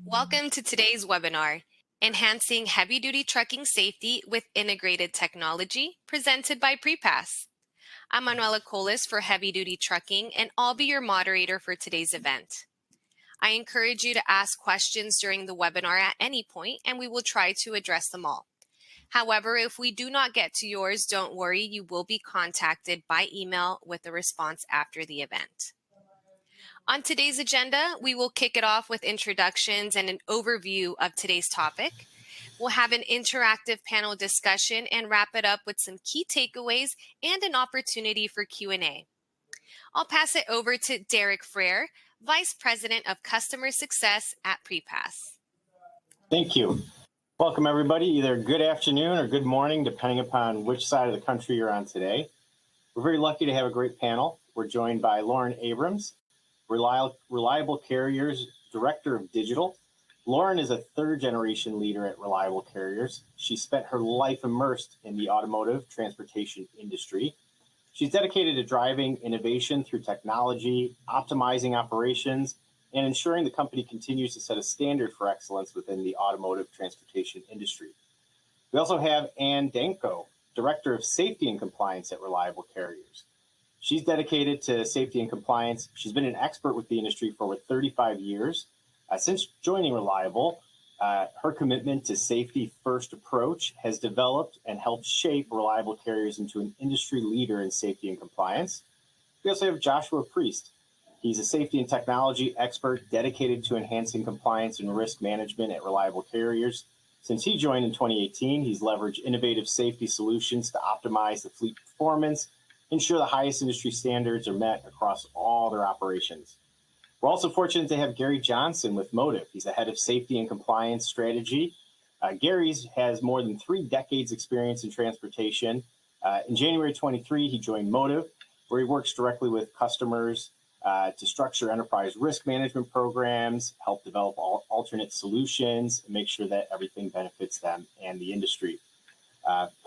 Welcome to today's webinar, Enhancing Heavy-Duty Trucking Safety with Integrated Technology, presented by PrePass. I'm Manuela Colas for Heavy Duty Trucking, and I'll be your moderator for today's event. I encourage you to ask questions during the webinar at any point, and we will try to address them all. However, if we do not get to yours, don't worry, you will be contacted by email with a response after the event. On today's agenda, we will kick it off with introductions and an overview of today's topic. We'll have an interactive panel discussion and wrap it up with some key takeaways and an opportunity for Q&A. I'll pass it over to Derek Frere, Vice President of Customer Success at PrePass. Thank you. Welcome, everybody. Either good afternoon or good morning, depending upon which side of the country you're on today. We're very lucky to have a great panel. We're joined by Lauren Abrams, Reliable Carriers Director of Digital. Lauren is a third-generation leader at Reliable Carriers. She spent her life immersed in the automotive transportation industry. She's dedicated to driving innovation through technology, optimizing operations, and ensuring the company continues to set a standard for excellence within the automotive transportation industry. We also have Ann Danko, Director of Safety and Compliance at Reliable Carriers. She's dedicated to safety and compliance. She's been an expert with the industry for over 35 years. Since joining Reliable, her commitment to safety-first approach has developed and helped shape Reliable Carriers into an industry leader in safety and compliance. We also have Joshua Priest. He's a safety and technology expert dedicated to enhancing compliance and risk management at Reliable Carriers. Since he joined in 2018, he's leveraged innovative safety solutions to optimize the fleet performance, ensure the highest industry standards are met across all their operations. We're also fortunate to have Gary Johnson with Motive. He's the head of safety and compliance strategy. Gary has more than 3 decades experience in transportation. In January 23, he joined Motive, where he works directly with customers to structure enterprise risk management programs, help develop alternate solutions, and make sure that everything benefits them and the industry.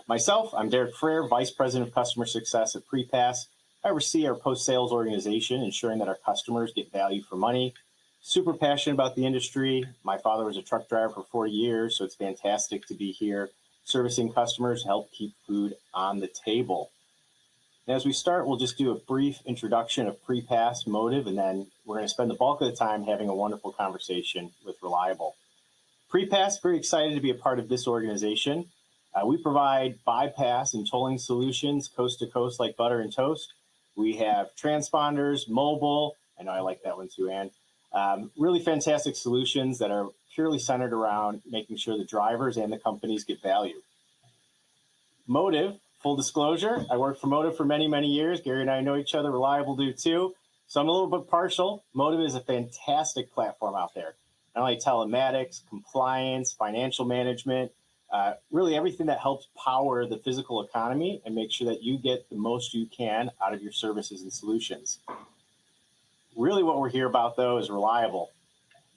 Myself, I'm Derek Frere, Vice President of Customer Success at PrePass. I oversee our post-sales organization, ensuring that our customers get value for money. Super passionate about the industry. My father was a truck driver for 40 years, so it's fantastic to be here servicing customers, help keep food on the table. And as we start, we'll just do a brief introduction of PrePass, Motive, and then we're going to spend the bulk of the time having a wonderful conversation with Reliable. PrePass, very excited to be a part of this organization. We provide bypass and tolling solutions coast to coast like butter and toast. We have transponders, mobile. I know I like that one too, Ann. Really fantastic solutions that are purely centered around making sure the drivers and the companies get value. Motive, full disclosure, I worked for Motive for many, many years. Gary and I know each other, Reliable do too. So I'm a little bit partial. Motive is a fantastic platform out there. Not only telematics, compliance, financial management, really everything that helps power the physical economy and make sure that you get the most you can out of your services and solutions. Really what we're here about, though, is Reliable.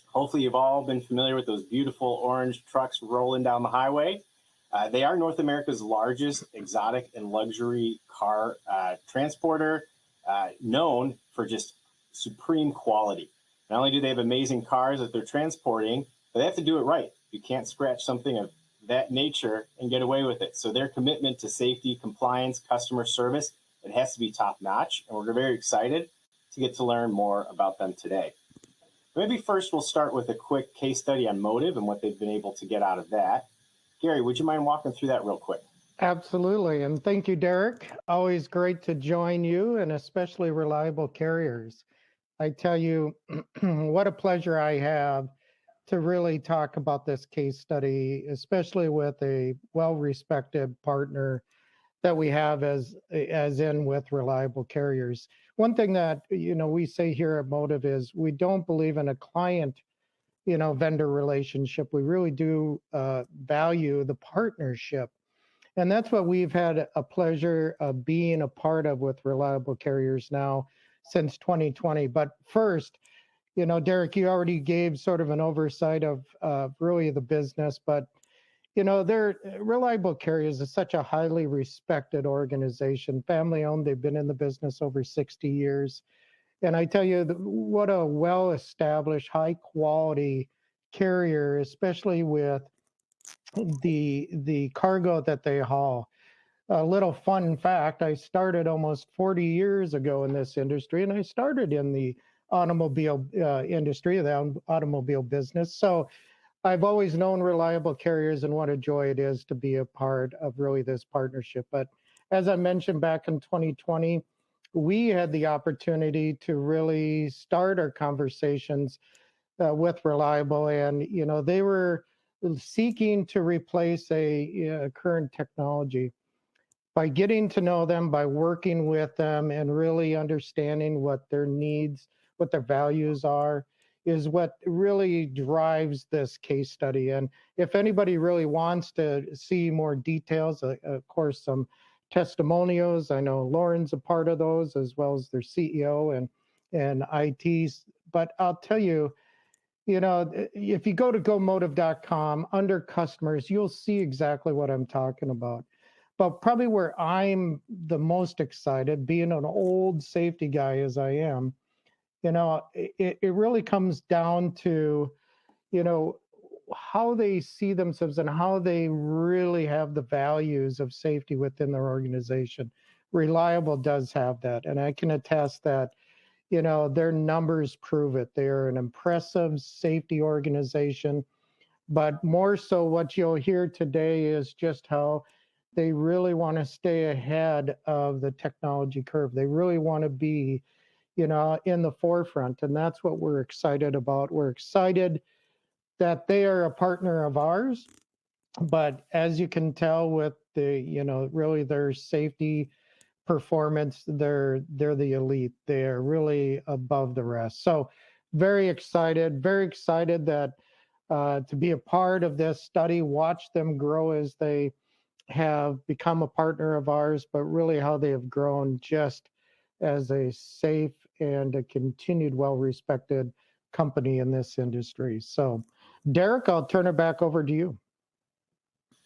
Hopefully you've all been familiar with those beautiful orange trucks rolling down the highway. They are North America's largest exotic and luxury car transporter, known for just supreme quality. Not only do they have amazing cars that they're transporting, but they have to do it right. You can't scratch something of that nature and get away with it. So their commitment to safety, compliance, customer service, it has to be top notch. And we're very excited to get to learn more about them today. Maybe first we'll start with a quick case study on Motive and what they've been able to get out of that. Gary, would you mind walking through that real quick? Absolutely. And thank you, Derek. Always great to join you, and especially Reliable Carriers. I tell you, what a pleasure I have to really talk about this case study, especially with a well-respected partner that we have as in with Reliable Carriers. One thing that, we say here at Motive is we don't believe in a client, vendor relationship. We really do value the partnership. And that's what we've had a pleasure of being a part of with Reliable Carriers now since 2020. But first, Derek, you already gave sort of an oversight of really the business, but Reliable Carriers is such a highly respected organization, family owned. They've been in the business over 60 years. And I tell you, what a well-established, high-quality carrier, especially with the cargo that they haul. A little fun fact, I started almost 40 years ago in this industry, and I started in the automobile industry, the automobile business. So I've always known reliable carriers, and what a joy it is to be a part of really this partnership. But as I mentioned back in 2020, we had the opportunity to really start our conversations with Reliable, and they were seeking to replace a current technology. By getting to know them, by working with them, and really understanding what their needs, what their values are, is what really drives this case study. And if anybody really wants to see more details, of course, some testimonials. I know Lauren's a part of those, as well as their CEO and ITs. But I'll tell you, if you go to gomotive.com under customers, you'll see exactly what I'm talking about. But probably where I'm the most excited, being an old safety guy as I am, it really comes down to, how they see themselves and how they really have the values of safety within their organization. Reliable does have that. And I can attest that, their numbers prove it. They're an impressive safety organization. But more so, what you'll hear today is just how they really want to stay ahead of the technology curve. They really want to be, in the forefront. And that's what we're excited about. We're excited that they are a partner of ours. But as you can tell with really their safety performance, they're the elite. They're really above the rest. So very excited that to be a part of this study, watch them grow as they have become a partner of ours, but really how they have grown just as a safe and a continued well-respected company in this industry. So, Derek, I'll turn it back over to you.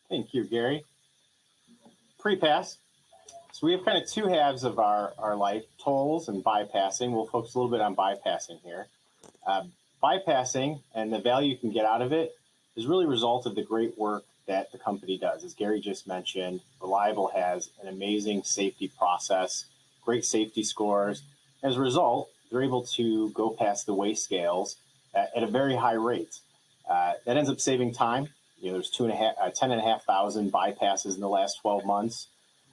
Thank you, Gary. PrePass. So we have kind of two halves of our life, tolls and bypassing. We'll focus a little bit on bypassing here. Bypassing and the value you can get out of it is really a result of the great work that the company does. As Gary just mentioned, Reliable has an amazing safety process, great safety scores. As a result, they're able to go past the waste scales at a very high rate. That ends up saving time. There's 10,500 bypasses in the last 12 months.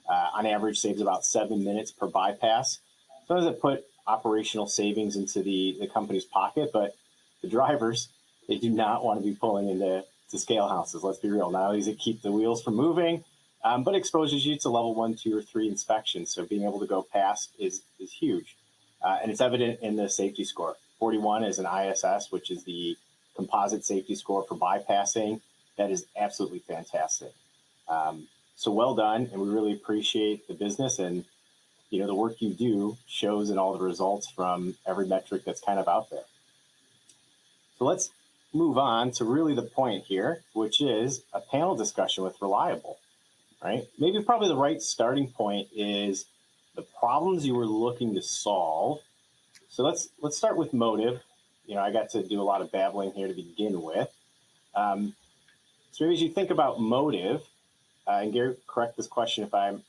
On average, saves about 7 minutes per bypass. So does it put operational savings into the company's pocket, but the drivers, they do not want to be pulling into scale houses. Let's be real. Not only does it keep the wheels from moving, but exposes you to level 1, 2, or 3 inspections. So being able to go past is huge. And it's evident in the safety score. 41 is an ISS, which is the composite safety score for bypassing. That is absolutely fantastic. So well done, and we really appreciate the business, and the work you do shows in all the results from every metric that's kind of out there. So let's move on to really the point here, which is a panel discussion with Reliable, right? Maybe probably the right starting point is the problems you were looking to solve. So let's start with motive. I got to do a lot of babbling here to begin with. So maybe as you think about motive, and Gary, correct this question if I'm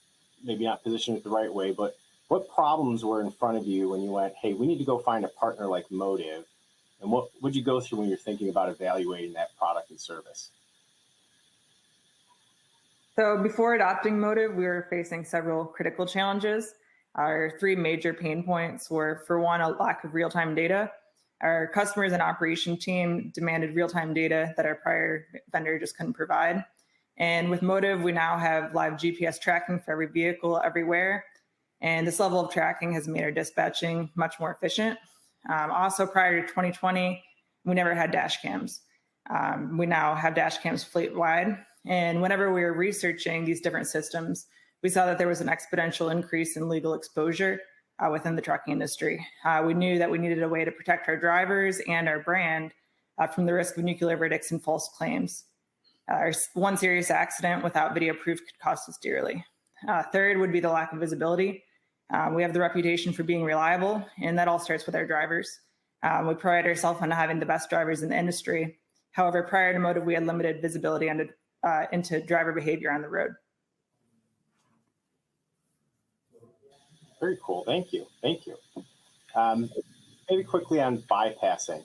maybe not positioned it the right way, but what problems were in front of you when you went, hey, we need to go find a partner like Motive? And what would you go through when you're thinking about evaluating that product and service? So before adopting Motive, we were facing several critical challenges. Our three major pain points were, for one, a lack of real-time data. Our customers and operation team demanded real-time data that our prior vendor just couldn't provide. And with Motive, we now have live GPS tracking for every vehicle everywhere. And this level of tracking has made our dispatching much more efficient. Also, prior to 2020, we never had dash cams. We now have dash cams fleet-wide. And whenever we were researching these different systems, we saw that there was an exponential increase in legal exposure within the trucking industry. We knew that we needed a way to protect our drivers and our brand from the risk of nuclear verdicts and false claims. One serious accident without video proof could cost us dearly. Third would be the lack of visibility. We have the reputation for being reliable, and that all starts with our drivers. We pride ourselves on having the best drivers in the industry. However, prior to Motive, we had limited visibility into driver behavior on the road. Very cool. Thank you. Thank you. Maybe quickly on bypassing.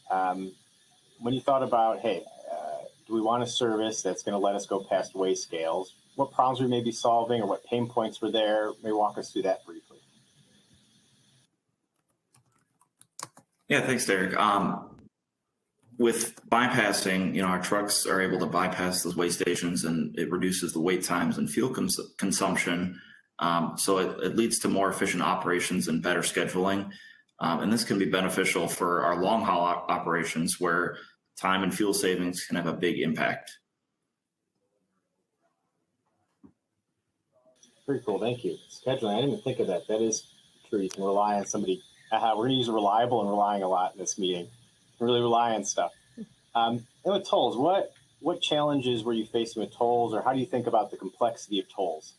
When you thought about, hey, do we want a service that's going to let us go past weigh scales? What problems we may be solving or what pain points were there? Maybe walk us through that briefly. Yeah, thanks, Derek. With bypassing, our trucks are able to bypass those weigh stations, and it reduces the wait times and fuel consumption. So it leads to more efficient operations and better scheduling. And this can be beneficial for our long haul operations where time and fuel savings can have a big impact. Very cool. Thank you. Scheduling. I didn't even think of that. That is true. You can rely on somebody. We're going to use reliable and relying a lot in this meeting. Really rely on stuff. And with tolls, what challenges were you facing with tolls, or how do you think about the complexity of tolls?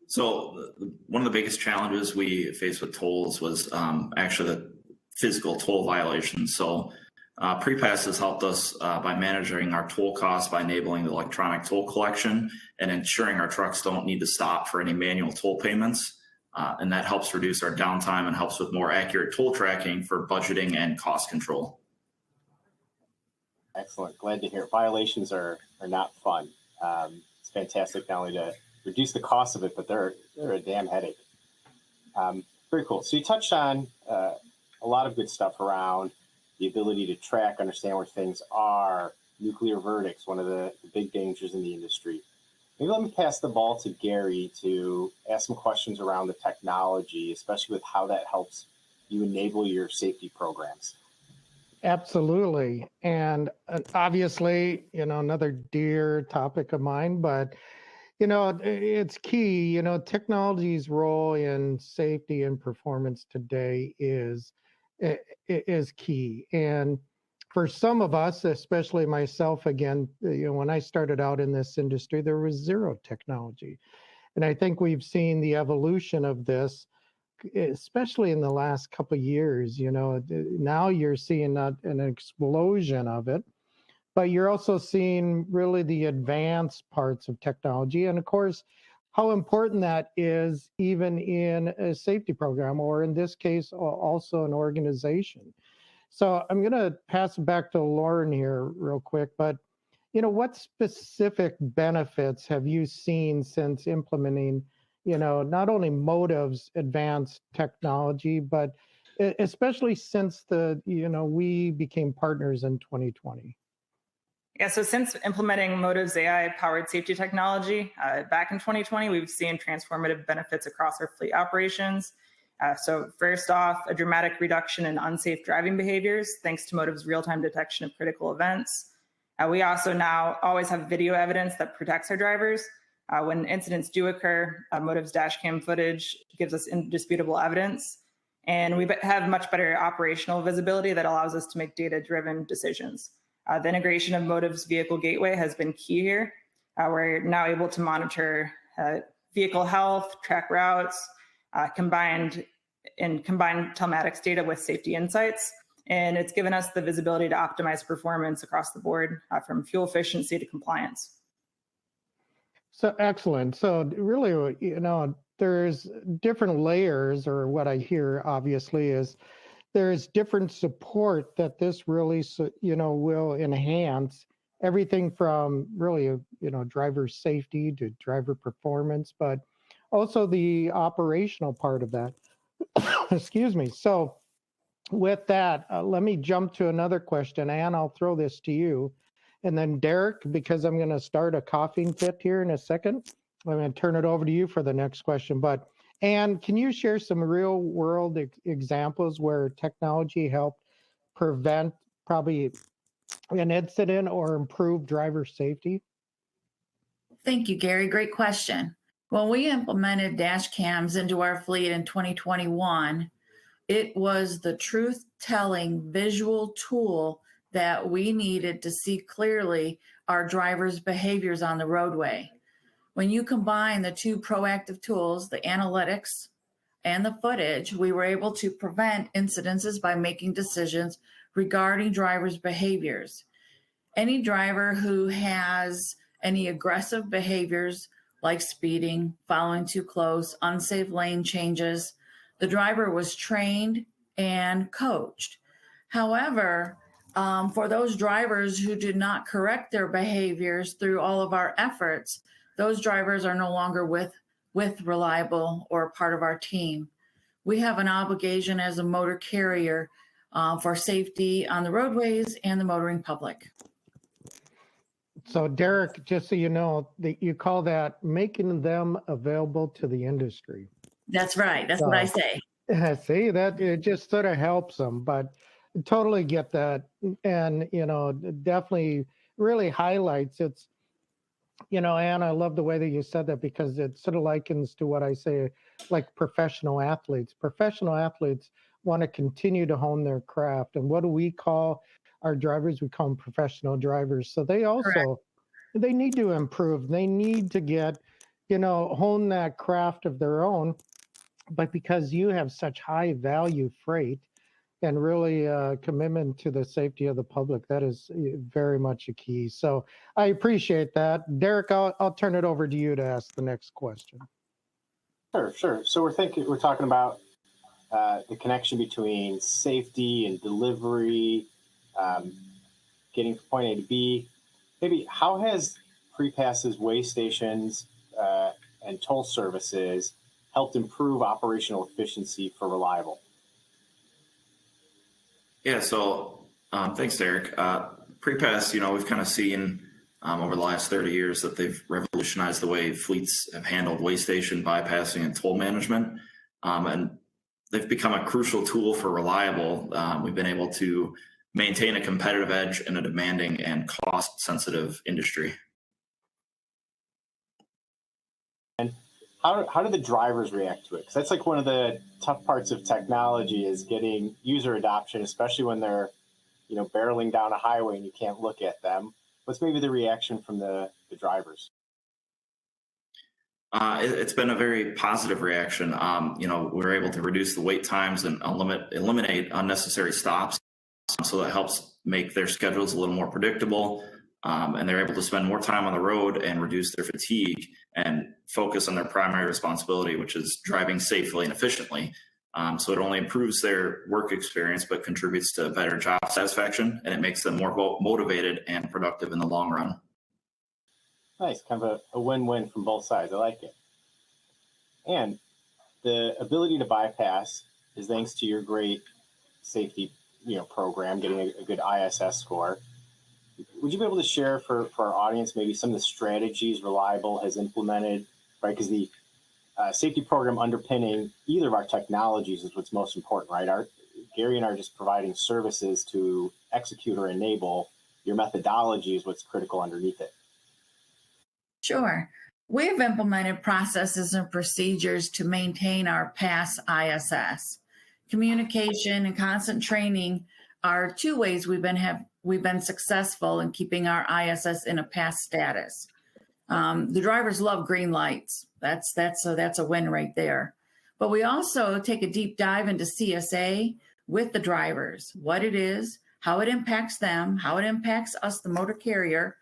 So one of the biggest challenges we faced with tolls was actually the physical toll violations. So PrePass has helped us by managing our toll costs by enabling the electronic toll collection and ensuring our trucks don't need to stop for any manual toll payments. And that helps reduce our downtime and helps with more accurate toll tracking for budgeting and cost control. Excellent. Glad to hear. Violations are not fun. It's fantastic not only to reduce the cost of it, but they're a damn headache. Very cool. So you touched on a lot of good stuff around the ability to track, understand where things are, nuclear verdicts, one of the big dangers in the industry. Maybe let me pass the ball to Gary to ask some questions around the technology, especially with how that helps you enable your safety programs. Absolutely. And obviously, another dear topic of mine, but, it's key. Technology's role in safety and performance today is key. And for some of us, especially myself, again, when I started out in this industry, there was zero technology. And I think we've seen the evolution of this, especially in the last couple of years. Now you're seeing an explosion of it, but you're also seeing really the advanced parts of technology. And of course, how important that is even in a safety program, or in this case, also an organization. So I'm going to pass it back to Lauren here real quick, but what specific benefits have you seen since implementing, not only Motive's advanced technology, but especially since we became partners in 2020? Yeah, so since implementing Motive's AI-powered safety technology back in 2020, we've seen transformative benefits across our fleet operations. So first off, a dramatic reduction in unsafe driving behaviors, thanks to Motive's real-time detection of critical events. We also now always have video evidence that protects our drivers. When incidents do occur, Motive's dash cam footage gives us indisputable evidence. And we have much better operational visibility that allows us to make data-driven decisions. The integration of Motive's vehicle gateway has been key here. We're now able to monitor vehicle health, track routes, combine telematics data with safety insights. And it's given us the visibility to optimize performance across the board, from fuel efficiency to compliance. So excellent. So really, there's different layers, or what I hear obviously is there's different support that this really, will enhance everything from really, driver safety to driver performance, but also the operational part of that. Excuse me. So with that, let me jump to another question. Ann, I'll throw this to you. And then Derek, because I'm going to start a coughing fit here in a second, I'm going to turn it over to you for the next question. But Ann, can you share some real world examples where technology helped prevent probably an incident or improve driver safety? Thank you, Gary. Great question. When we implemented dash cams into our fleet in 2021, it was the truth-telling visual tool that we needed to see clearly our drivers' behaviors on the roadway. When you combine the two proactive tools, the analytics and the footage, we were able to prevent incidences by making decisions regarding drivers' behaviors. Any driver who has any aggressive behaviors like speeding, following too close, unsafe lane changes, the driver was trained and coached. However, for those drivers who did not correct their behaviors through all of our efforts, those drivers are no longer with Reliable or part of our team. We have an obligation as a motor carrier for safety on the roadways and the motoring public. So Derek, just so you know, that you call that making them available to the industry. That's right. That's what I say. See, that it just sort of helps them, but totally get that. And, definitely really highlights it's, Ann, I love the way that you said that because it sort of likens to what I say, like professional athletes. Professional athletes want to continue to hone their craft. And what do we call our drivers? We call them professional drivers. So they also, Correct. They need to improve. They need to get, hone that craft of their own. But because you have such high value freight and really commitment to the safety of the public, that is very much a key. So I appreciate that. Derek, I'll turn it over to you to ask the next question. Sure. So we're talking about the connection between safety and delivery, getting from point A to B. Maybe how has PrePass's weigh stations and toll services helped improve operational efficiency for Reliable? Yeah, so thanks, Derek. PrePass, we've kind of seen over the last 30 years that they've revolutionized the way fleets have handled weigh station, bypassing, and toll management. And they've become a crucial tool for Reliable. We've been able to maintain a competitive edge in a demanding and cost-sensitive industry. And how do the drivers react to it? Because that's like one of the tough parts of technology is getting user adoption, especially when they're, barreling down a highway and you can't look at them. What's maybe the reaction from the drivers? It's been a very positive reaction. We're able to reduce the wait times and eliminate unnecessary stops. So that helps make their schedules a little more predictable. And they're able to spend more time on the road and reduce their fatigue and focus on their primary responsibility, which is driving safely and efficiently. So it only improves their work experience, but contributes to better job satisfaction, and it makes them more motivated and productive in the long run. Nice, kind of a win-win from both sides. I like it. And the ability to bypass is thanks to your great safety program, getting a good ISS score. Would you be able to share for our audience maybe some of the strategies Reliable has implemented, right? Because the safety program underpinning either of our technologies is what's most important, right? Gary and I are just providing services to execute or enable. Your methodology is what's critical underneath it. Sure. We have implemented processes and procedures to maintain our PASS ISS. Communication and constant training are two ways we've been successful in keeping our ISS in a PASS status. The drivers love green lights. That's a win right there. But we also take a deep dive into CSA with the drivers, what it is, how it impacts them, how it impacts us, the motor carrier,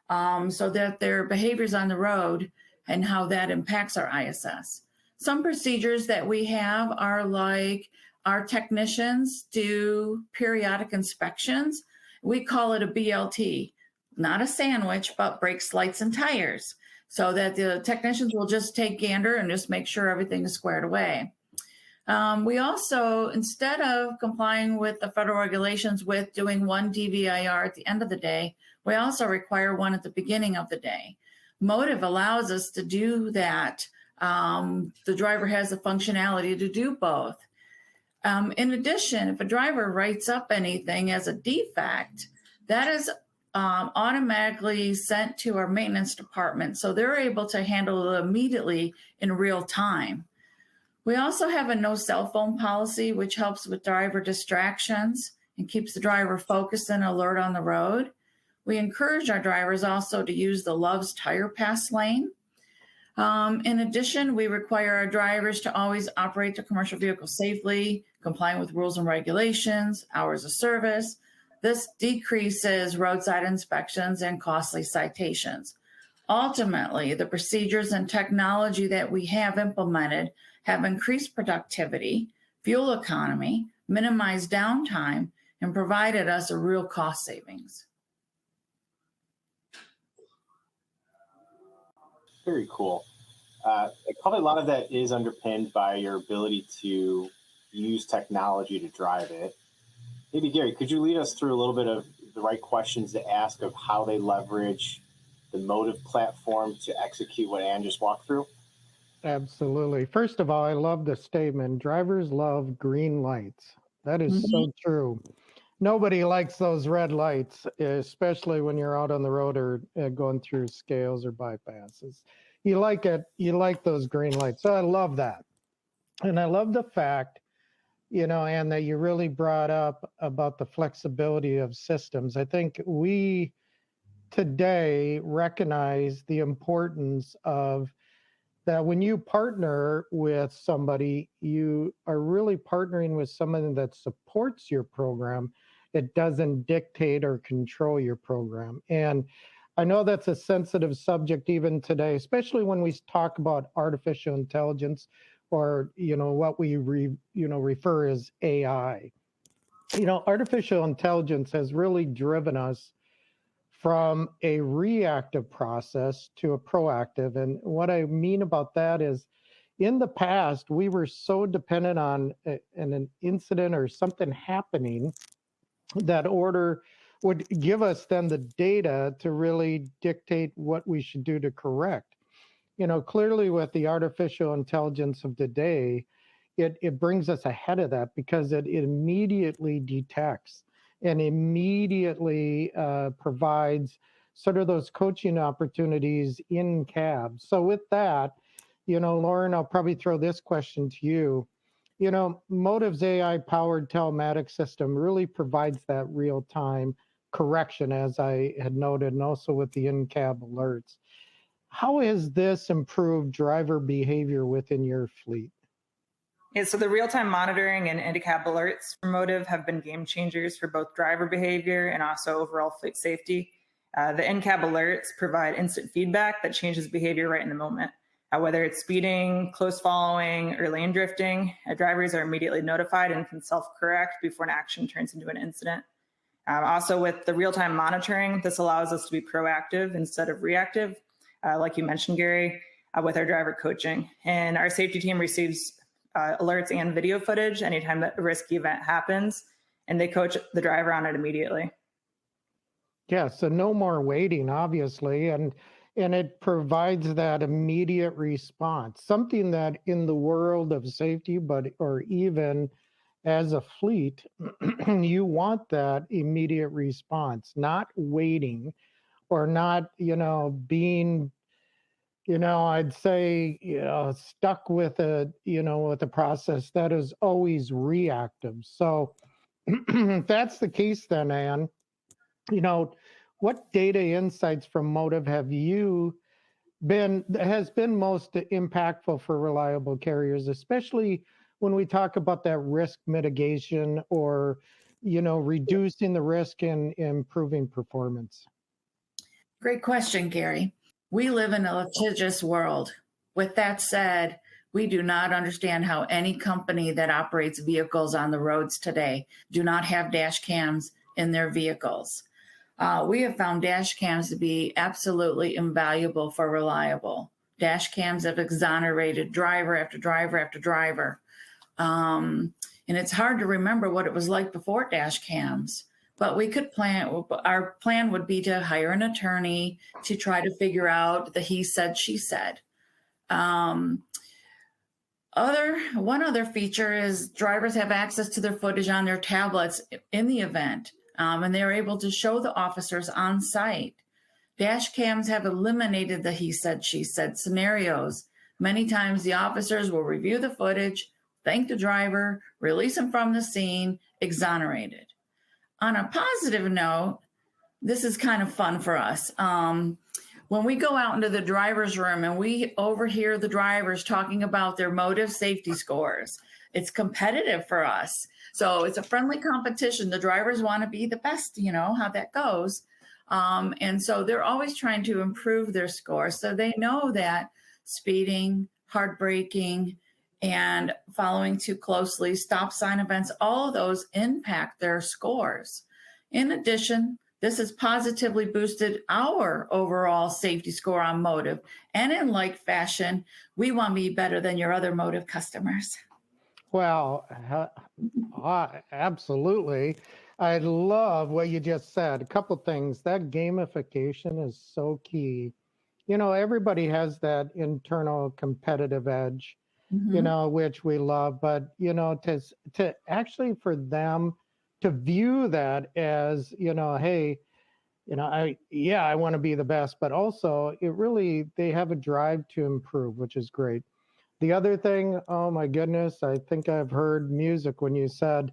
so that their behaviors on the road and how that impacts our ISS. Some procedures that we have are like our technicians do periodic inspections. We call it a BLT, not a sandwich, but brakes, lights, and tires, so that the technicians will just take gander and just make sure everything is squared away. We also, instead of complying with the federal regulations with doing one DVIR at the end of the day, we also require one at the beginning of the day. Motive allows us to do that. The driver has the functionality to do both. In addition, if a driver writes up anything as a defect, that is automatically sent to our maintenance department, so they're able to handle it immediately in real time. We also have a no cell phone policy, which helps with driver distractions and keeps the driver focused and alert on the road. We encourage our drivers also to use the Love's Tire Pass lane. In addition, we require our drivers to always operate the commercial vehicle safely, complying with rules and regulations, hours of service. This decreases roadside inspections and costly citations. Ultimately, the procedures and technology that we have implemented have increased productivity, fuel economy, minimized downtime, and provided us a real cost savings. Very cool. Probably a lot of that is underpinned by your ability to use technology to drive it. Maybe, Gary, could you lead us through a little bit of the right questions to ask of how they leverage the Motiv platform to execute what Ann just walked through? Absolutely. First of all, I love the statement, drivers love green lights. That is so true. Nobody likes those red lights, especially when you're out on the road or going through scales or bypasses. You like it, you like those green lights. So I love that. And I love the fact, Ann, that you really brought up about the flexibility of systems. I think we today recognize the importance of that when you partner with somebody, you are really partnering with someone that supports your program. It doesn't dictate or control your program. And I know that's a sensitive subject even today, especially when we talk about artificial intelligence or, what we refer as AI. Artificial intelligence has really driven us from a reactive process to a proactive. And what I mean about that is in the past, we were so dependent on an incident or something happening that order would give us then the data to really dictate what we should do to correct. Clearly with the artificial intelligence of today, it brings us ahead of that because it immediately detects and immediately provides sort of those coaching opportunities in cab. So with that, Lauren, I'll probably throw this question to you. Motiv's AI-powered telematics system really provides that real-time correction, as I had noted, and also with the in-cab alerts. How has this improved driver behavior within your fleet? Yeah, so the real-time monitoring and in-cab alerts from Motiv have been game changers for both driver behavior and also overall fleet safety. The in-cab alerts provide instant feedback that changes behavior right in the moment. Whether it's speeding, close following, or lane drifting, drivers are immediately notified and can self-correct before an action turns into an incident. Also, with the real-time monitoring, this allows us to be proactive instead of reactive, like you mentioned, Gary, with our driver coaching. And our safety team receives alerts and video footage anytime that a risky event happens, and they coach the driver on it immediately. Yeah, so no more waiting, obviously, and it provides that immediate response, something that in the world of safety, or even as a fleet, you want that immediate response, not waiting or not, being, I'd say, stuck with with a process that is always reactive. So if that's the case, then, Ann, what data insights from Motiv has been most impactful for reliable carriers, especially when we talk about that risk mitigation or, reducing the risk and improving performance? Great question, Gary. We live in a litigious world. With that said, we do not understand how any company that operates vehicles on the roads today do not have dash cams in their vehicles. We have found dash cams to be absolutely invaluable for reliable. Dash cams have exonerated driver after driver after driver. And it's hard to remember what it was like before dash cams. But our plan would be to hire an attorney to try to figure out the he said, she said. One other feature is drivers have access to their footage on their tablets in the event, and they're able to show the officers on site. Dash cams have eliminated the he said, she said scenarios. Many times the officers will review the footage, thank the driver, release him from the scene, exonerated. On a positive note, this is kind of fun for us. When we go out into the driver's room and we overhear the drivers talking about their motive safety scores, it's competitive for us. So it's a friendly competition. The drivers want to be the best, you know how that goes. And so they're always trying to improve their score. So they know that speeding, hard braking, and following too closely, stop sign events, all of those impact their scores. In addition, this has positively boosted our overall safety score on motive. And in like fashion, we want to be better than your other motive customers. Well, absolutely. I love what you just said. A couple things. That gamification is so key. You know, everybody has that internal competitive edge, you know, which we love. But, you know, to actually for them to view that as, you know, hey, you know, I want to be the best, but also they have a drive to improve, which is great. The other thing, oh my goodness, I think I've heard music when you said,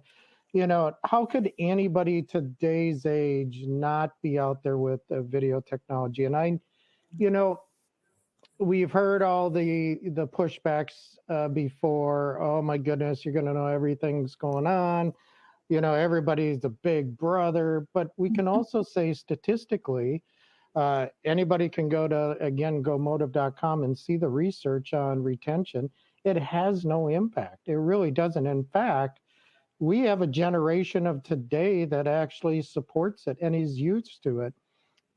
you know, how could anybody today's age not be out there with video technology? And you know, we've heard all the pushbacks before. Oh my goodness, you're going to know everything's going on. You know, everybody's the big brother. But we can also say statistically, anybody can go to, again, gomotive.com and see the research on retention. It has no impact. It really doesn't. In fact, we have a generation of today that actually supports it and is used to it.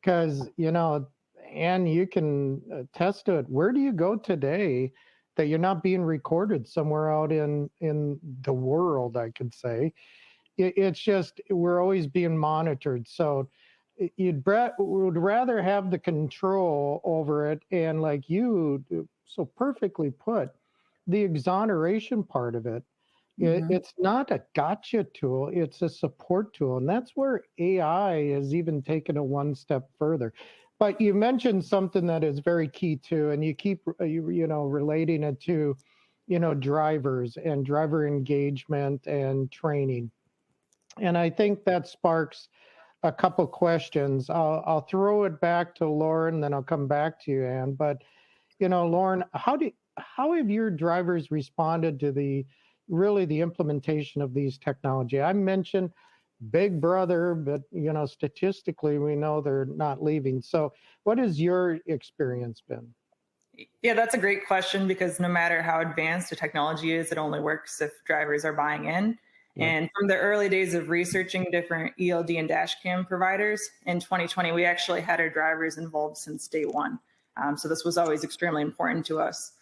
Because, you know, and you can attest to it. Where do you go today that you're not being recorded somewhere out in the world, I could say? It's just, we're always being monitored. So would rather have the control over it. And like you so perfectly put, the exoneration part of it, it's not a gotcha tool, it's a support tool. And that's where AI has even taken it one step further. But you mentioned something that is very key too, and you keep, you know, relating it to, you know, drivers and driver engagement and training. And I think that sparks a couple questions. I'll throw it back to Lauren, then I'll come back to you, Ann. But, you know, Lauren, how have your drivers responded to the implementation of these technology? I mentioned Big Brother, but, you know, statistically, we know they're not leaving. So what has your experience been? Yeah, that's a great question, because no matter how advanced the technology is, it only works if drivers are buying in. And from the early days of researching different ELD and dash cam providers in 2020, we actually had our drivers involved since day one. So this was always extremely important to us.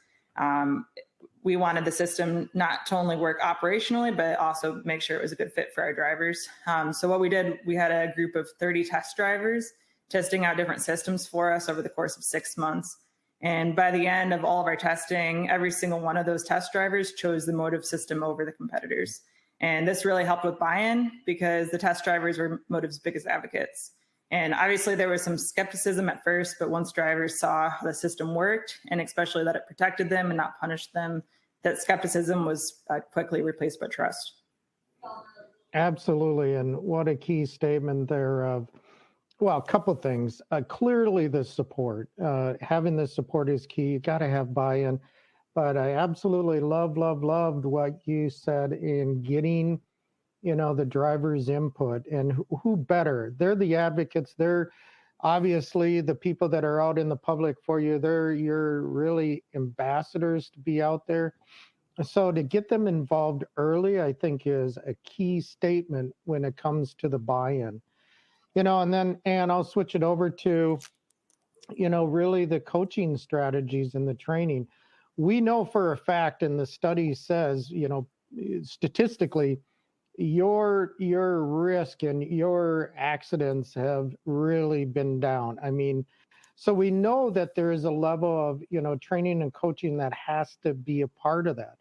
We wanted the system not to only work operationally, but also make sure it was a good fit for our drivers. So what we did, we had a group of 30 test drivers testing out different systems for us over the course of 6 months. And by the end of all of our testing, every single one of those test drivers chose the motive system over the competitors. And this really helped with buy-in, because the test drivers were Motive's biggest advocates. And obviously there was some skepticism at first, but once drivers saw how the system worked, and especially that it protected them and not punished them, that skepticism was quickly replaced by trust. Absolutely. And what a key statement there of, well, a couple of things. Clearly the support, having the support is key. You got to have buy-in. But I absolutely loved what you said in getting, you know, the driver's input. And who better? They're the advocates. They're obviously the people that are out in the public for you. They're your really ambassadors to be out there. So to get them involved early, I think is a key statement when it comes to the buy-in. You know, and I'll switch it over to, you know, really the coaching strategies and the training. We know for a fact, and the study says, you know, statistically, your risk and your accidents have really been down. I mean, so we know that there is a level of, you know, training and coaching that has to be a part of that,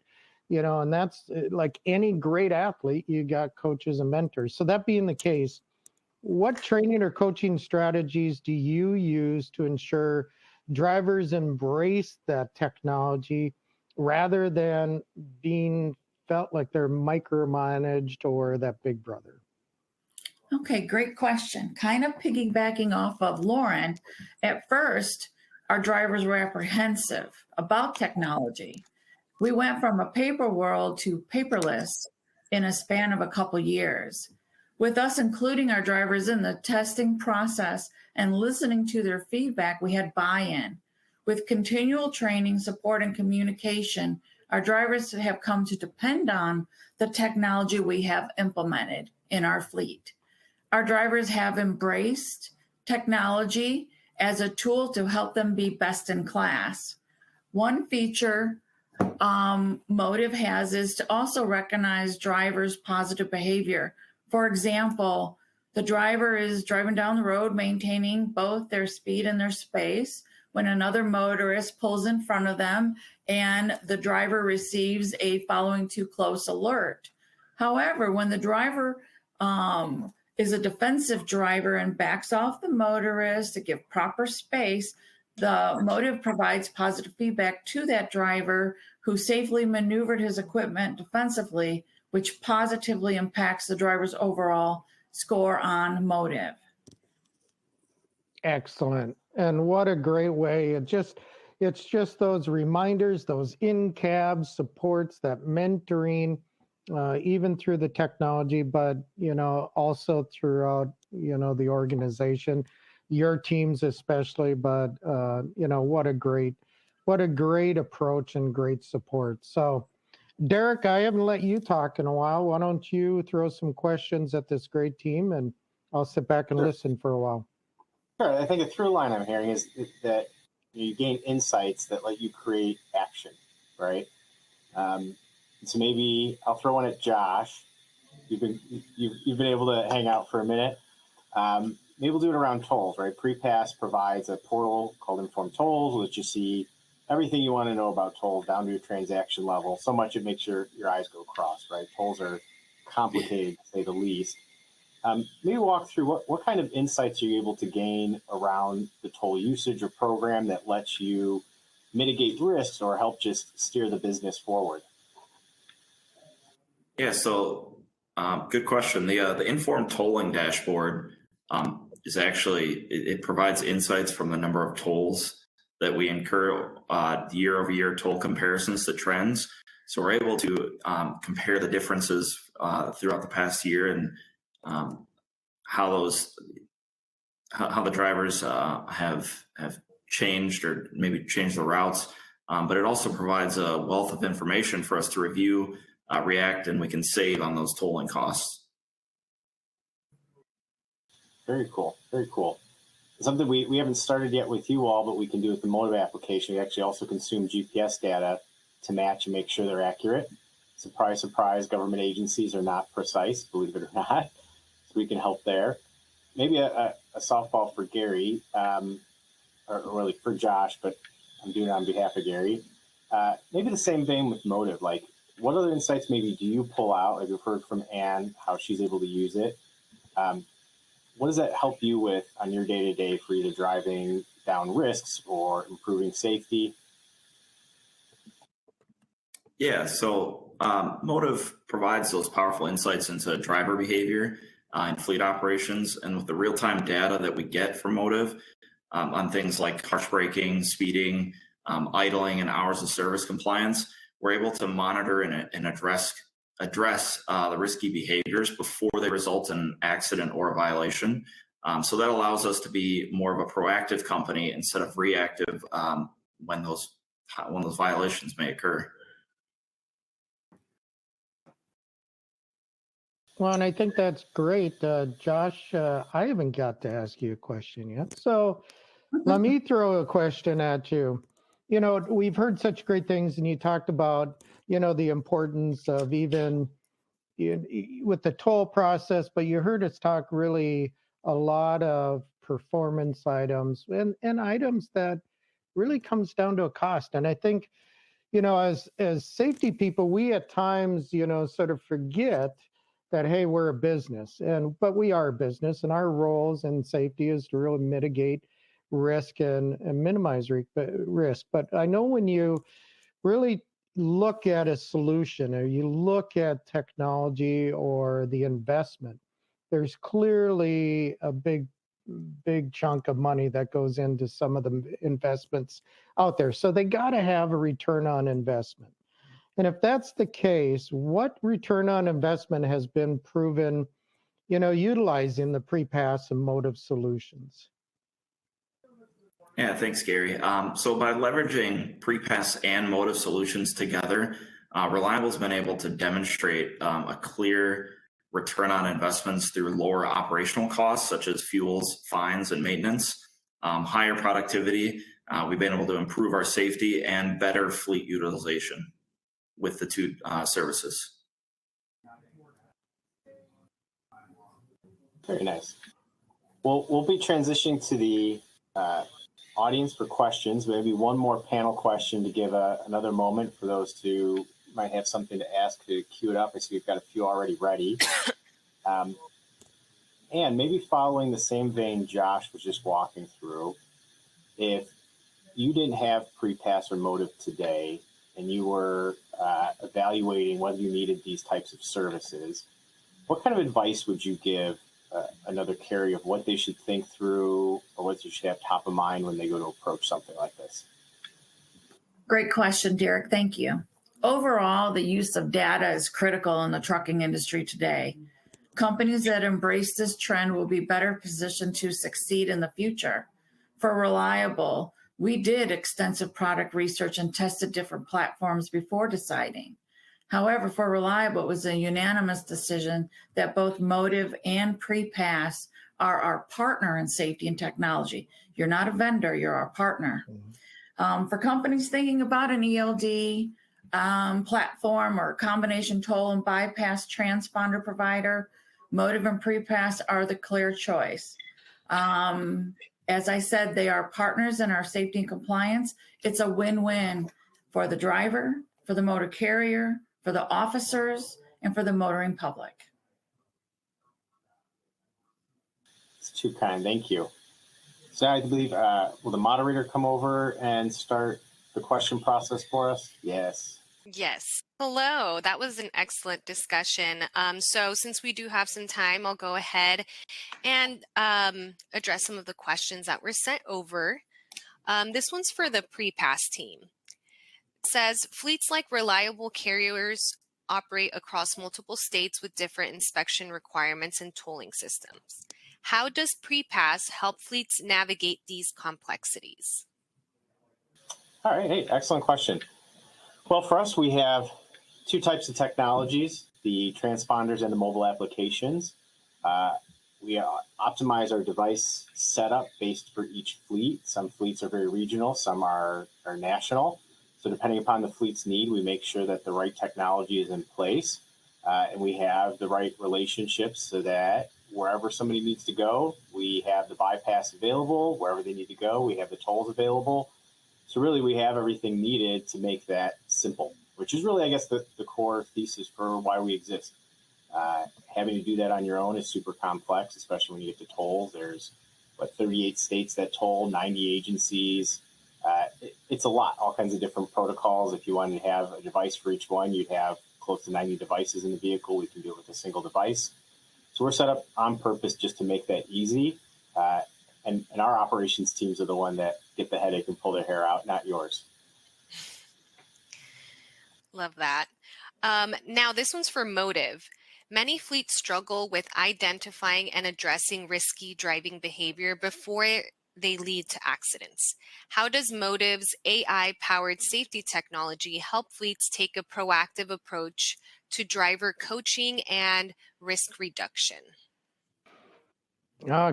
you know, and that's like any great athlete, you got coaches and mentors. So that being the case, what training or coaching strategies do you use to ensure drivers embrace that technology rather than being felt like they're micromanaged or that big brother? Okay, great question. Kind of piggybacking off of Lauren, at first, our drivers were apprehensive about technology. We went from a paper world to paperless in a span of a couple years. With us including our drivers in the testing process and listening to their feedback, we had buy-in. With continual training, support, and communication, our drivers have come to depend on the technology we have implemented in our fleet. Our drivers have embraced technology as a tool to help them be best in class. One feature Motive has is to also recognize drivers' positive behavior. For example, the driver is driving down the road, maintaining both their speed and their space, when another motorist pulls in front of them and the driver receives a following too close alert. However, when the driver is a defensive driver and backs off the motorist to give proper space, the Motive provides positive feedback to that driver who safely maneuvered his equipment defensively, which positively impacts the driver's overall score on Motive. Excellent. And what a great way. It's just those reminders, those in-cab supports, that mentoring, even through the technology, but, also throughout, the organization, your teams especially, but, what a great approach and great support. So, Derek, I haven't let you talk in a while. Why don't you throw some questions at this great team, and I'll sit back and listen for a while. Sure. I think a through line I'm hearing is that you gain insights that let you create action, right? So maybe I'll throw one at Josh. You've been able to hang out for a minute. Maybe we'll do it around tolls, right? PrePass provides a portal called Informed Tolls, which you see everything you want to know about tolls down to a transaction level. So much it makes your eyes go cross, right? Tolls are complicated, to say the least. Maybe walk through what kind of insights are you able to gain around the toll usage or program that lets you mitigate risks or help just steer the business forward? Yeah, so good question. The informed tolling dashboard is actually, it provides insights from the number of tolls that we incur, year over year toll comparisons to trends. So we're able to compare the differences throughout the past year and how the drivers have changed or maybe changed the routes. But it also provides a wealth of information for us to review, react, and we can save on those tolling costs. Very cool. Very cool. Something we haven't started yet with you all, but we can do with the Motive application. We actually also consume GPS data to match and make sure they're accurate. Surprise, surprise, government agencies are not precise, believe it or not. So we can help there. Maybe a softball for Gary, or really for Josh, but I'm doing it on behalf of Gary. Maybe the same vein with Motive. Like, what other insights maybe do you pull out? Like, we've heard from Anne how she's able to use it. What does that help you with on your day-to-day for either driving down risks or improving safety? Yeah, so Motive provides those powerful insights into driver behavior and fleet operations. And with the real-time data that we get from Motive on things like harsh braking, speeding, idling, and hours of service compliance, we're able to monitor and address the risky behaviors before they result in an accident or a violation. So that allows us to be more of a proactive company instead of reactive when those violations may occur. Well, and I think that's great. Josh, I haven't got to ask you a question yet. So let me throw a question at you. We've heard such great things, and you talked about, the importance of even with the toll process, but you heard us talk really a lot of performance items and items that really comes down to a cost. And I think, as safety people, we at times, sort of forget that, hey, we're a business, but we are a business, and our roles in safety is to really mitigate risk and minimize risk. But I know when you really look at a solution or you look at technology or the investment, there's clearly a big chunk of money that goes into some of the investments out there. So they got to have a return on investment. And if that's the case, what return on investment has been proven, utilizing the PrePass and Motive solutions? Yeah, thanks, Gary. So by leveraging PrePass and Motive solutions together, Reliable's been able to demonstrate a clear return on investments through lower operational costs, such as fuels, fines, and maintenance, higher productivity. We've been able to improve our safety and better fleet utilization with the two services. Very nice. Well, we'll be transitioning to the audience for questions. Maybe one more panel question to give another moment for those who might have something to ask to queue it up. I see we've got a few already ready. And maybe following the same vein Josh was just walking through, if you didn't have PrePass or Motive today and you were evaluating whether you needed these types of services, what kind of advice would you give another carrier of what they should think through or what they should have top of mind when they go to approach something like this? Great question, Derek. Thank you. Overall, the use of data is critical in the trucking industry today. Companies that embrace this trend will be better positioned to succeed in the future. For Reliable, we did extensive product research and tested different platforms before deciding. However, for Reliable, it was a unanimous decision that both Motive and PrePass are our partner in safety and technology. You're not a vendor, you're our partner. For companies thinking about an ELD platform or a combination toll and bypass transponder provider, Motive and PrePass are the clear choice. As I said, they are partners in our safety and compliance. It's a win-win for the driver, for the motor carrier, for the officers, and for the motoring public. It's too kind. Thank you. So I believe, will the moderator come over and start the question process for us? Yes. Yes. Hello. That was an excellent discussion. So since we do have some time, I'll go ahead and address some of the questions that were sent over. This one's for the PrePass team. It says, fleets like Reliable carriers operate across multiple states with different inspection requirements and tolling systems. How does PrePass help fleets navigate these complexities? All right. Hey, excellent question. Well, for us, we have two types of technologies, the transponders and the mobile applications. We optimize our device setup based for each fleet. Some fleets are very regional, some are national. So depending upon the fleet's need, we make sure that the right technology is in place and we have the right relationships so that wherever somebody needs to go, we have the bypass available. Wherever they need to go, we have the tolls available. So really, we have everything needed to make that simple, which is really, I guess, the core thesis for why we exist. Having to do that on your own is super complex, especially when you get to tolls. There's, 38 states that toll, 90 agencies. It's a lot, all kinds of different protocols. If you wanted to have a device for each one, you'd have close to 90 devices in the vehicle. We can do it with a single device. So we're set up on purpose just to make that easy. And our operations teams are the one that get the headache and pull their hair out, not yours. Love that. Now, this one's for Motive. Many fleets struggle with identifying and addressing risky driving behavior before they lead to accidents. How does Motive's AI-powered safety technology help fleets take a proactive approach to driver coaching and risk reduction?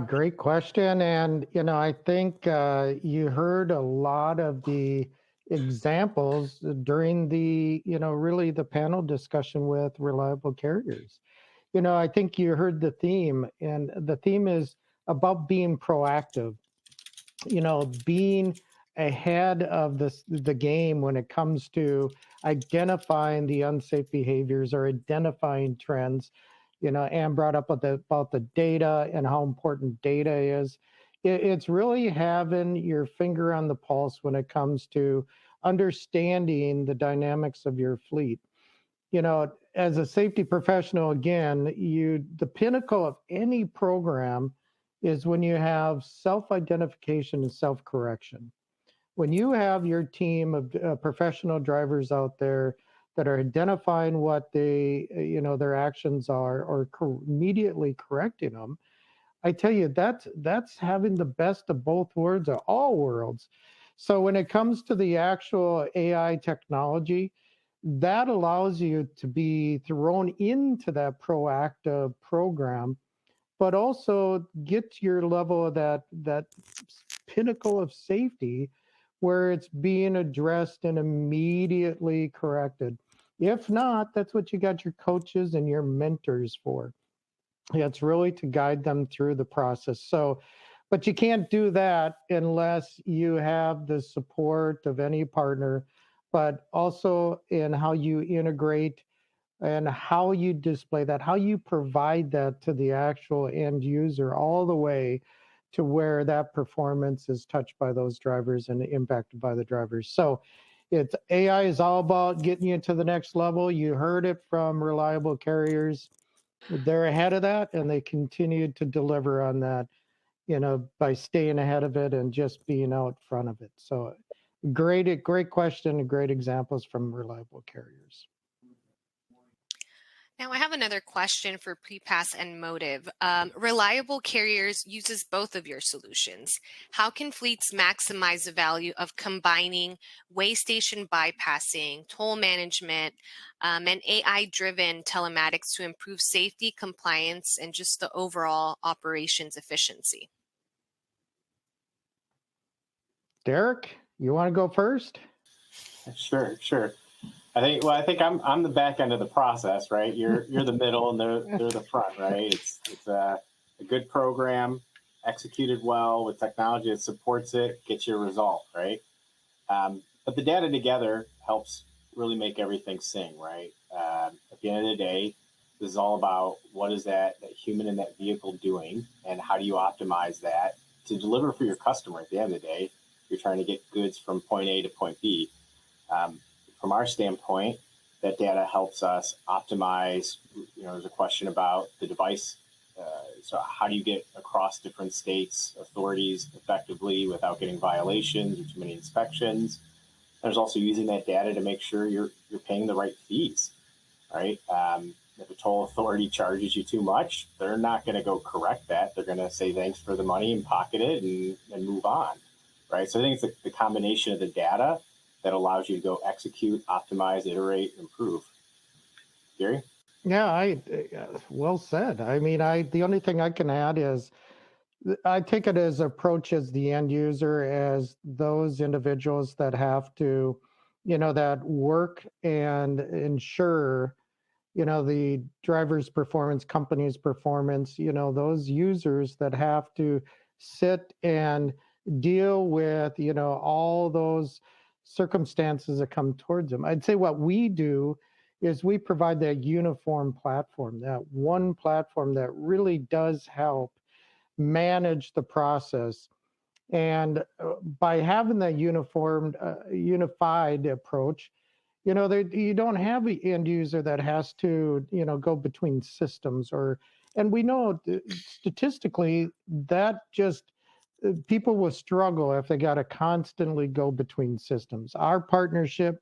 Great question. And, I think you heard a lot of the examples during the, really the panel discussion with Reliable carriers. I think you heard the theme, and the theme is about being proactive, being ahead of the game when it comes to identifying the unsafe behaviors or identifying trends. Anne brought up about the data and how important data is. It's really having your finger on the pulse when it comes to understanding the dynamics of your fleet. as a safety professional, again, the pinnacle of any program is when you have self-identification and self-correction. When you have your team of professional drivers out there that are identifying what their actions are, or immediately correcting them, I tell you, that's having the best of both worlds, of all worlds. So when it comes to the actual AI technology, that allows you to be thrown into that proactive program, but also get to your level of that pinnacle of safety where it's being addressed and immediately corrected. If not, that's what you got your coaches and your mentors for. It's really to guide them through the process. So, but you can't do that unless you have the support of any partner, but also in how you integrate and how you display that, how you provide that to the actual end user, all the way to where that performance is touched by those drivers and impacted by the drivers. So it's AI is all about getting you to the next level. You heard it from Reliable Carriers. They're ahead of that, and they continue to deliver on that, by staying ahead of it and just being out front of it. So great question and great examples from Reliable Carriers. Now, I have another question for PrePass and Motive. Reliable Carriers uses both of your solutions. How can fleets maximize the value of combining way station bypassing, toll management, and AI-driven telematics to improve safety, compliance, and just the overall operations efficiency? Derek, you want to go first? Sure. I think I'm the back end of the process, right? You're the middle, and they're the front, right? It's a good program, executed well with technology that supports it, gets you a result, right? But the data together helps really make everything sing, right? At the end of the day, this is all about what is that human in that vehicle doing, and how do you optimize that to deliver for your customer. At the end of the day, you're trying to get goods from point A to point B. From our standpoint, that data helps us optimize. There's a question about the device. So how do you get across different states, authorities effectively without getting violations or too many inspections? There's also using that data to make sure you're paying the right fees, right? If a toll authority charges you too much, they're not going to go correct that. They're going to say thanks for the money and pocket it and move on, right? So I think it's the combination of the data that allows you to go execute, optimize, iterate, improve. Gary? Yeah, well said. I mean, the only thing I can add is I take it as approach as the end user, as those individuals that have to, that work and ensure, the driver's performance, company's performance, those users that have to sit and deal with, all those circumstances that come towards them. I'd say what we do is we provide that uniform platform, that one platform that really does help manage the process. And by having that unified approach, you don't have an end user that has to, go between systems, and we know statistically that just people will struggle if they got to constantly go between systems. Our partnership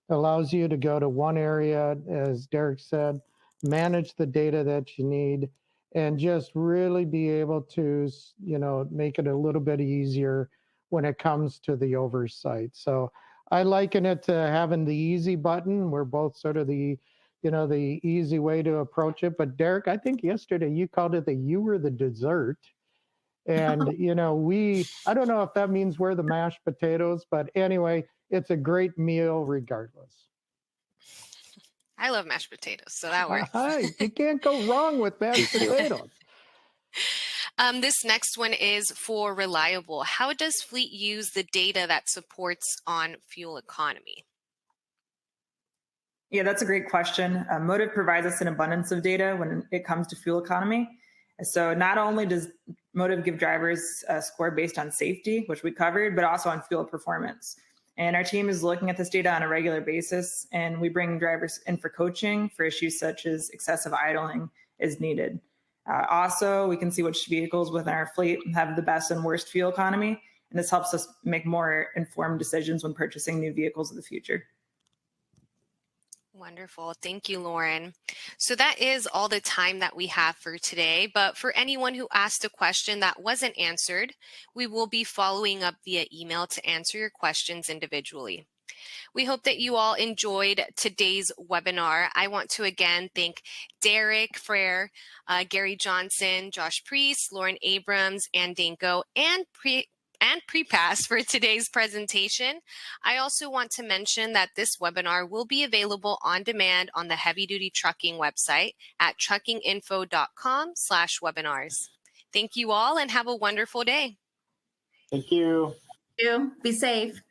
allows you to go to one area, as Derek said, manage the data that you need, and just really be able to, make it a little bit easier when it comes to the oversight. So I liken it to having the easy button. We're both sort of the easy way to approach it. But Derek, I think yesterday you called it you were the dessert. And, I don't know if that means we're the mashed potatoes, but anyway, it's a great meal regardless. I love mashed potatoes, so that works. You can't go wrong with mashed potatoes. This next one is for Reliable. How does Fleet use the data that supports on fuel economy? Yeah, that's a great question. Motive provides us an abundance of data when it comes to fuel economy. So not only does Motive give drivers a score based on safety, which we covered, but also on fuel performance. And our team is looking at this data on a regular basis, and we bring drivers in for coaching for issues such as excessive idling as needed. Also, we can see which vehicles within our fleet have the best and worst fuel economy, and this helps us make more informed decisions when purchasing new vehicles in the future. Wonderful. Thank you, Lauren. So that is all the time that we have for today. But for anyone who asked a question that wasn't answered, we will be following up via email to answer your questions individually. We hope that you all enjoyed today's webinar. I want to again thank Derek Frere, Gary Johnson, Josh Priest, Lauren Abrams, and Danko, and PrePass for today's presentation. I also want to mention that this webinar will be available on demand on the Heavy Duty Trucking website at truckinginfo.com/webinars. Thank you all and have a wonderful day. Thank you. Be safe.